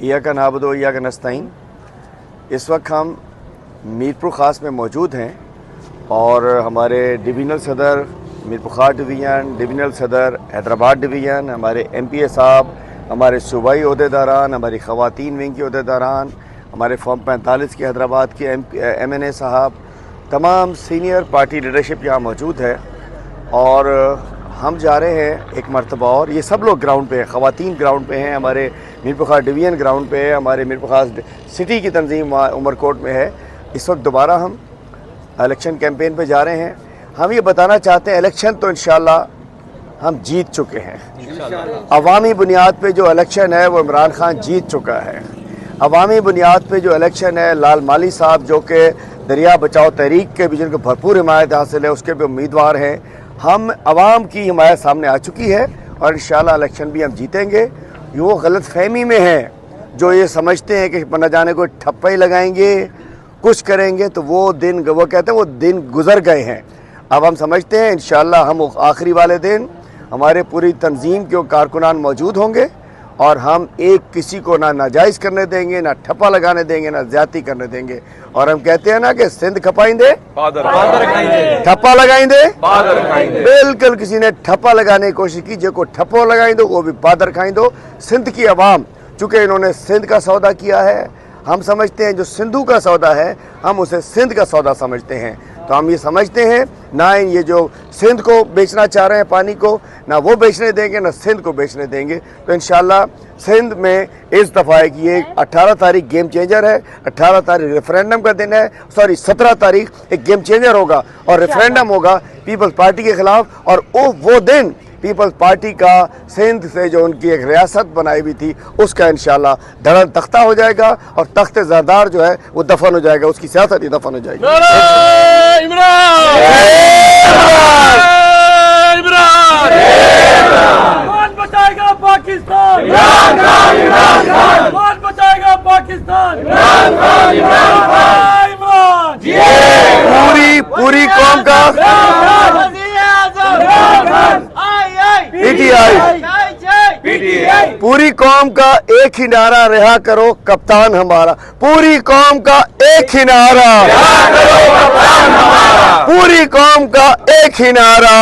इय्याका नाअबुदु व इय्याका नस्तईन। इस वक्त हम मीरपुर ख़ास में मौजूद हैं और हमारे डिवीज़नल सदर मीरपुर ख़ास डिवीज़न, डिवीज़नल सदर हैदराबाद डिवीज़न, हमारे MPA साहब, हमारे सूबाई अहदेदारान, हमारी ख़वातीन विंग के अहदेदारान, हमारे फॉर्म 45 के हैदराबाद के MNA साहब, तमाम सीनियर पार्टी लीडरशिप यहाँ मौजूद है और हम जा रहे हैं एक मरतबा और। ये सब लोग ग्राउंड पे हैं, ख़वातीन ग्राउंड पे हैं, हमारे मीरपुर ख़ास डिवीज़न ग्राउंड पे है, हमारे मीरपुर ख़ास सिटी की तंजीम उमरकोट में है। इस वक्त दोबारा हम इलेक्शन कैंपेन पे जा रहे हैं। हम ये बताना चाहते हैं इलेक्शन तो इंशाल्लाह हम जीत चुके हैं। अवामी बुनियाद पे जो इलेक्शन है वो इमरान खान जीत चुका है। अवामी बुनियाद पे जो इलेक्शन है लाल माली साहब जो कि दरिया बचाओ तहरीक के भी जिनको भरपूर हिमायत हासिल है उसके भी उम्मीदवार हैं। हम अवाम की हिमायत सामने आ चुकी है और इंशाल्लाह इलेक्शन भी हम जीतेंगे। वो गलत फहमी में है जो ये समझते हैं कि न जाने को ठप्पा ही लगाएंगे कुछ करेंगे, तो वो कहते हैं वो दिन गुजर गए हैं। अब हम समझते हैं इंशाल्लाह हम आखिरी वाले दिन हमारे पूरी तंजीम के कारकुनान मौजूद होंगे और हम एक किसी को ना नाजायज़ करने देंगे, ना ठप्पा लगाने देंगे, ना ज्यादती करने देंगे। और हम कहते हैं ना कि सिंध खपाइंदे ठप्पा लगाइंदे, बिल्कुल किसी ने ठप्पा लगाने की कोशिश की, जो को ठप्पो लगाइंदो वो भी पादर खाइंदो। सिंध की आवाम चूँकि इन्होंने सिंध का सौदा किया है, हम समझते हैं जो सिंधु का सौदा है हम उसे सिंध का सौदा समझते हैं। तो हम ये समझते हैं ना ये जो सिंध को बेचना चाह रहे हैं पानी को, ना वो बेचने देंगे ना सिंध को बेचने देंगे। तो इंशाल्लाह सिंध में इस दफ़ा है कि ये 18 तारीख गेम चेंजर है, 18 तारीख रेफरेंडम का दिन है, 17 तारीख एक गेम चेंजर होगा और रेफरेंडम होगा पीपल्स पार्टी के खिलाफ। और वो दिन पीपल्स पार्टी का सिंध से जो उनकी एक रियासत बनाई हुई थी उसका इंशाल्लाह धड़न तख्ता हो जाएगा और तख्त ज़रदार जो है वो दफन हो जाएगा, उसकी सियासत ही दफन हो जाएगी। कौन बचाएगा पाकिस्तान? कौन बचाएगा पाकिस्तान? पूरी कौम का PTI पूरी कौम का एक ही नारा, रहा करो कप्तान हमारा। पूरी कौम का एक ही नारा, पूरी कौम का एक ही नारा।